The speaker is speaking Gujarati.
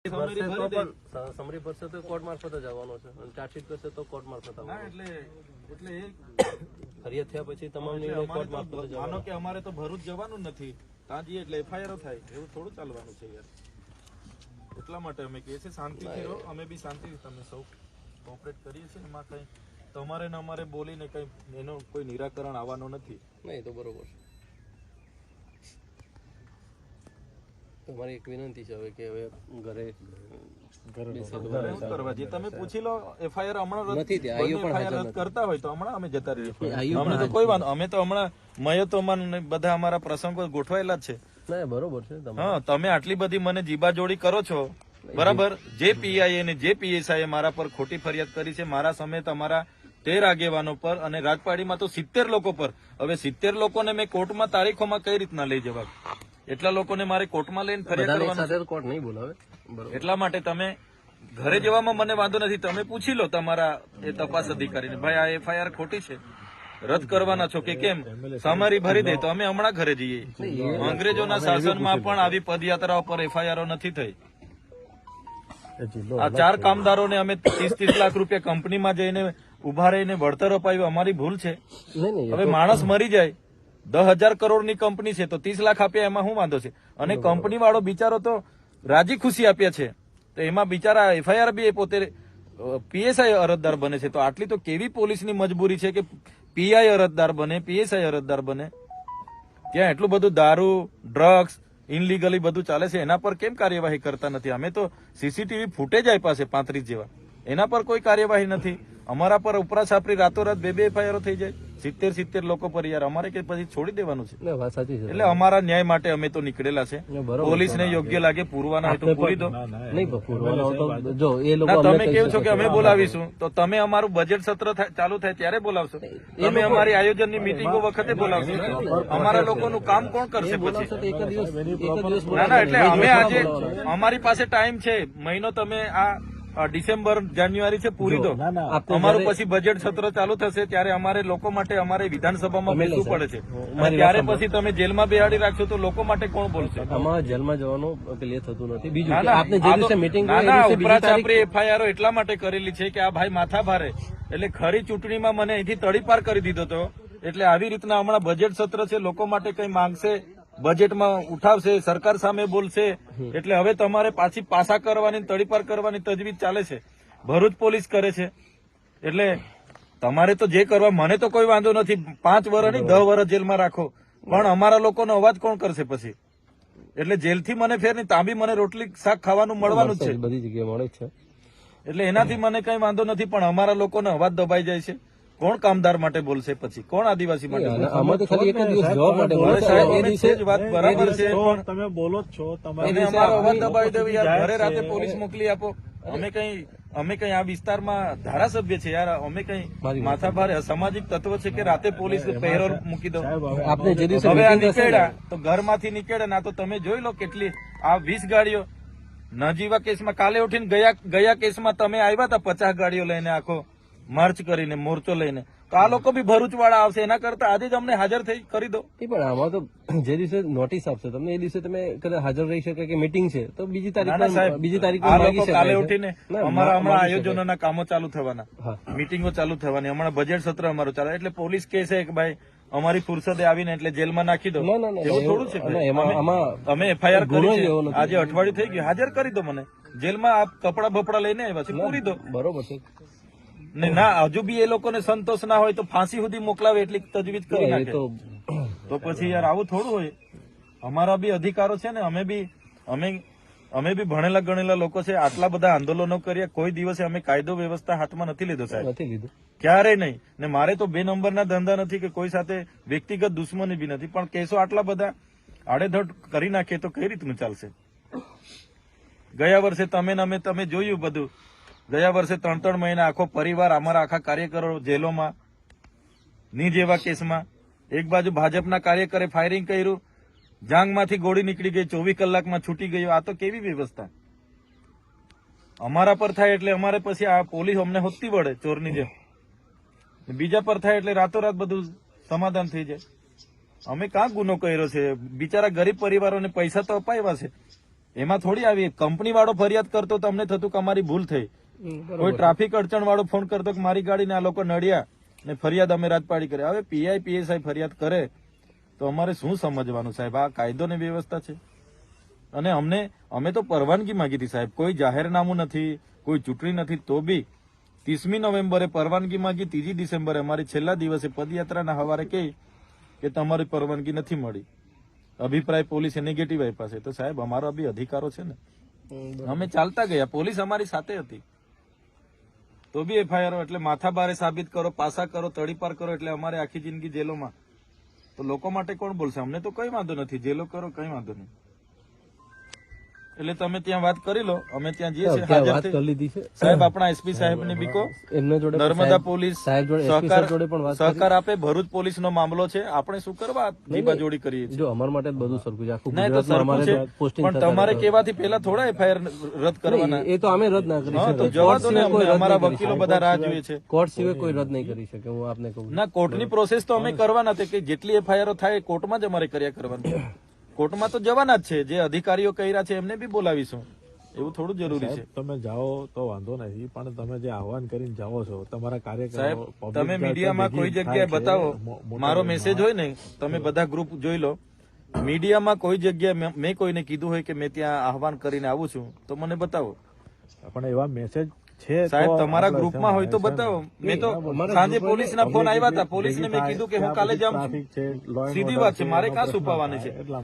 સમરી ભરશે તો કોર્ટ મારફત જ આવવાનો છે અને ચાર્જશીટ કરશે તો કોર્ટ મારફત આવવાનો એટલે ફરિયાદ થયા પછી તમામ નિર્ણય કોર્ટ મારફત જ માનો કે અમારે તો ભરૂચ જવાનું નથી ત્યાં જઈએ એટલે એફઆઈઆર થાય એવું થોડું ચાલવાનું છે યાર એટલા માટે અમે કહીએ છીએ શાંતિથી રહો અમે બી શાંતિથી તમે સૌ કોઓપરેટ કરીએ છીએ એમાં કઈ તમારે ને અમારે બોલીને કઈ એનો કોઈ નિરાકરણ આવવાનો નથી નહીં તો બરોબર છે મારી એક વિનંતી છે હવે કે હવે ઘરે કરવા જે તમે પૂછી લો એફઆઈઆર હમણાં રદ કરતા હોય તો હમણાં અમે જતા રહીએ અમને તો કોઈ વાંધો અમે તો હમણાં મયતોમાં બધા અમારા પ્રસંગો ગોઠવાયેલા જ છે બરોબર છે હા તમે આટલી બધી મને જીબાજોડી કરો છો બરાબર જે પીઆઈ ને જે પીએસઆઈ મારા પર ખોટી ફરિયાદ કરી છે મારા સમેત અમારા 13 આગેવાનો પર અને રાજપાડીમાં તો 70 લોકો પર હવે 70 લોકોને મેં કોર્ટમાં તારીખોમાં કઈ રીતના લઈ જવા એટલા લોકોને મારે કોર્ટમાં લઈને ફરિયાદ કરવાનું એટલા માટે તમે ઘરે જવામાં મને વાંધો નથી તમે પૂછી લો તમારા એ તપાસ અધિકારીને ભાઈ આ એફઆઈઆર ખોટી છે રદ કરવાના છો કે કેમ સમારી ભરી દે તો અમે હમણાં ઘરે જઈએ અંગ્રેજોના શાસનમાં પણ આવી પદયાત્રાઓ પર એફઆઈઆર નથી થઈ આ 4 કામદારોને અમે 30 લાખ રૂપિયા કંપનીમાં જઈને ઉભા રહીને વળતર અપાવ્યું અમારી ભૂલ છે હવે માણસ મરી જાય 10,000 કરોડની કંપની છે તો 30 લાખ આપ્યા એમાં શું વાંધો છે અને કંપની વાળો બિચારો તો રાજી ખુશી આપ્યા છે તો એમાં બિચારા એફઆઈઆર બી પોતે પીએસઆઈ અરજદાર બને છે તો આટલી તો કેવી પોલીસની મજબૂરી છે કે પીઆઈ અરજદાર બને પીએસઆઈ અરજદાર બને ત્યાં એટલું બધું દારૂ ડ્રગ્સ ઇનલીગલી બધું ચાલે છે એના પર કેમ કાર્યવાહી કરતા નથી અમે તો સીસીટીવી ફૂટેજ આપ્યા છે 35 જેવા એના પર કોઈ કાર્યવાહી નથી અમારા પર ઉપરા છાપરી રાતોરાત 2 એફઆઈઆર થઈ જાય 70 લોકો પર યાર અમારે કે પછી છોડી દેવાનું છે એટલે અમારા ન્યાય માટે અમે તો નીકળેલા છે પોલીસને યોગ્ય લાગે પૂરવાના હોય તો પૂરી દો તમે કેવું છો કે અમે બોલાવીશું તો તમે અમારું બજેટ સત્ર ચાલુ થાય ત્યારે બોલાવશો તમે અમારી આયોજનની મિટિંગો વખતે બોલાવશો અમારા લોકોનું કામ કોણ કરશે પછી ના એટલે અમે આજે અમારી પાસે ટાઈમ છે મહિનો તમે આ ડિસેમ્બર જાન્યુઆરી છે પૂરી દો અમારું પછી બજેટ સત્ર ચાલુ થશે ત્યારે અમારે લોકો માટે અમારે વિધાનસભામાં બેસવું પડે છે ત્યારે પછી તમે જેલમાં બેહાડી રાખશો તો લોકો માટે કોણ બોલશે અમારા જેલમાં જવાનું ક્લિયર થતું નથી બીજું એફઆઈઆર એટલા માટે કરેલી છે કે આ ભાઈ માથા ભારે એટલે ખરી ચૂંટણીમાં મને અહીંથી તડીપાર કરી દીધો હતો એટલે આવી રીતના હમણાં બજેટ સત્ર છે લોકો માટે કઈ માંગશે બજેટમાં ઉઠાવશે સરકાર સામે બોલશે એટલે હવે તમારે પાછી પાસા કરવાની તડીપાર કરવાની તજવીજ ચાલે છે ભરૂચ પોલીસ કરે છે એટલે તમારે તો જે કરવા મને તો કોઈ વાંધો નથી 5 વર્ષ નહીં 10 વર્ષ જેલમાં રાખો પણ અમારા લોકોનો અવાજ કોણ કરશે પછી એટલે જેલથી મને ફેર નહીં ત્યાં બી મને રોટલી શાક ખાવાનું મળવાનું જ છે બધી જગ્યાએ મળે છે એટલે એનાથી મને કઈ વાંધો નથી પણ અમારા લોકોનો અવાજ દબાઈ જાય છે કોણ કામદાર માટે બોલશે પછી કોણ આદિવાસી માટે વાત બરાબર છે તમે બોલો જ છો અમારો અવાજ દબાવી દેવી યાર ઘરે રાતે પોલીસ મોકલી આપો અમે કઈ આ વિસ્તારમાં ધારાસભ્ય છે યાર અમે કઈ માથાભારે અસામાજિક તત્વ છે કે રાતે પોલીસ પેરોલ મૂકી દો હવે આ નીકળ્યા તો ઘરમાંથી નીકળે ના તો તમે જોઈ લો કેટલી આ 20 ગાડીઓ નજીવા કેસમાં કાલે ઉઠીને ગયા કેસમાં તમે આવ્યા હતા 50 ગાડીઓ લઈને આખો માર્ચ કરીને મોરચો લઈને તો આ લોકો બી ભરૂચ વાળા આવશે એના કરતા આજે જ અમને હાજર થઈ કરી દો પણ આમાં તો જે દિવસે નોટિસ આપશે તમને એ દિવસે તમે કદાચ હાજર રહી શકે કે મીટિંગ છે તો બીજી તારીખ કાલે ઉઠીને અમારા હમણાં આયોજનોના કામો ચાલુ થવાના મીટિંગો ચાલુ થવાની હમણાં બજેટ સત્ર અમારું ચાલે એટલે પોલીસ કે છે કે ભાઈ અમારી ફુરસદે આવીને એટલે જેલમાં નાખી દો એવું થોડું છે અમે એફઆઈઆર કરી છે આજે અઠવાડિયું થઈ ગયું હાજર કરી દો મને જેલમાં આપ કપડા બપડા લઈને આવ્યા છે પૂરી દો બરોબર છે ને ના હજુ બી એ લોકોને સંતોષ ના હોય તો ફાંસી સુધી મોકલાવે એટલી તજવીજ કરી નાખે તો પછી યાર આવું થોડું હોય અમારા બી અધિકારો છે ને અમે બી ભણેલા ગણેલા લોકો છે આટલા બધા આંદોલનો કર્યા કોઈ દિવસે અમે કાયદો વ્યવસ્થા હાથમાં નથી લીધો સાહેબ ક્યારેય નહીં ને મારે તો 2 નંબરના ધંધા નથી કે કોઈ સાથે વ્યક્તિગત દુશ્મની બી નથી પણ કેસો આટલા બધા આડેધડ કરી નાખીએ તો કઈ રીતનું ચાલશે ગયા વર્ષે તમે જોયું બધું ગયા વર્ષે 3 મહિના આખો પરિવાર અમારા આખા કાર્યકરો જેલોમાં ની જેવા કેસમાં એક બાજુ ભાજપના કાર્યકરે ફાયરિંગ કર્યું જાંગમાંથી ગોળી નીકળી ગઈ 24 કલાકમાં છૂટી ગયો આ તો કેવી વ્યવસ્થા અમારા પર થાય એટલે અમારે પછી આ પોલીસ અમને હોતી વળે ચોરની જેમ બીજા પર થાય એટલે રાતોરાત બધું સમાધાન થઈ જાય અમે કાં ગુનો કર્યો છે બિચારા ગરીબ પરિવારોને પૈસા તો અપાવ્યા છે એમાં થોડી આવી કંપની વાળો ફરિયાદ કરતો તો અમને થતું કે અમારી ભૂલ થઈ. કોઈ ટ્રાફિક અડચણ વાળો ફોન કરતો કે મારી ગાડીને આ લોકો નડ્યા ને ફરિયાદ અમે રાજપાડી કરે. હવે પીઆઈ પીએસઆઈ ફરિયાદ કરે તો અમારે શું સમજવાનું સાહેબ? આ કાયદો ને વ્યવસ્થા છે. અને અમે તો પરવાનગી માંગી હતી સાહેબ, કોઈ જાહેરનામું નથી, કોઈ ચૂંટણી નથી, તો બી 30મી નવેમ્બરે પરવાનગી માંગી, 3જી ડિસેમ્બરે અમારી છેલ્લા દિવસે પદયાત્રાના હવારે કહી કે તમારી પરવાનગી નથી મળી. અભિપ્રાય પોલીસે નેગેટિવ આપ્યા છે. તો સાહેબ અમારો બી અધિકારો છે ને, અમે ચાલતા ગયા, પોલીસ અમારી સાથે હતી, તો બી એફઆઈઆર એટલે માથા બારે સાબિત કરો, પાસા કરો, તડીપાર કરો એટલે અમારે આખી જિંદગી જેલોમાં. તો લોકો માટે કોણ બોલશે? અમને તો કઈ વાંધો નથી, જેલો કરો કઈ વાંધો નહીં. એટલે તમે ત્યાં વાત કરી લો, અમે ત્યાં જઈએ છીએ હાજર વાત થઈ. કરી લીધી છે સાહેબ આપણા એસપી સાહેબ ને બીકો એમના જોડે નર્મદા પોલીસ સાહેબ જોડે SP સાહેબ જોડે પણ વાત સહકાર આપે. ભરૂચ પોલીસ નો મામલો છે, આપણે શું કરવા જીબાજોડી કરીએ છીએ? જો અમારા માટે બધું સરખું છે, આખું નહીં તો ગુજરાતમાં સરખું અમારે છે, પોસ્ટિંગ પણ તમારે કેવાથી પેલા થોડા એફઆઈઆર રદ કરવાના. એ તો અમે રદ ના કરી હા, તો શકીએ. જવા કોર્ટ દો ને, સિવાય કોઈ અમને રદ અમારા નહીં કરી વકીલો શકે. બધા રાહ જોઈએ છે. કોર્ટ સિવાય કોઈ રદ નહીં કરી શકે, હું આપને કહું. ના, કોર્ટની પ્રોસેસ તો અમે કરવાના છે કે જેટલી એફઆઈઆર થાય કોર્ટમાં જ અમારે કર્યા કરવાની. કોર્ટમાં તો જવાના જ છે, જે અધિકારીઓ કર્યા છે એમને બી બોલાવીશું. એવું થોડું જરૂરી છે. તમે જાઓ તો વાંધો નથી, પણ તમે જે આહવાન કરીને જાઓ છો તમારા કાર્યકરો સાહેબ public તમે જાતે મીડિયામાં કોઈ ભેગી જગ્યાએ થાય છે. બતાવો, મોટા મારો મેસેજ હોય ને, તમે બધા ગ્રુપ જોઈ લો, મીડિયામાં કોઈ જગ્યાએ મેં કોઈને કીધું હોય કે મેં ત્યાં આહવાન કરીને આવું છું તો મને બતાવો પણ એવા મેસેજ છે સાહેબ. તો તમારા આપણે ગ્રુપમાં હોય તો છે ને. બતાવો. મેં તો સાંજે પોલીસના ફોન આવ્યા હતા, પોલીસને મેં કીધું કે હું કાલે જ આવું છું. ટ્રાફિક છે, law and સીધી order વાત છે, મારે કાં છુપાવવાની છે? એટલા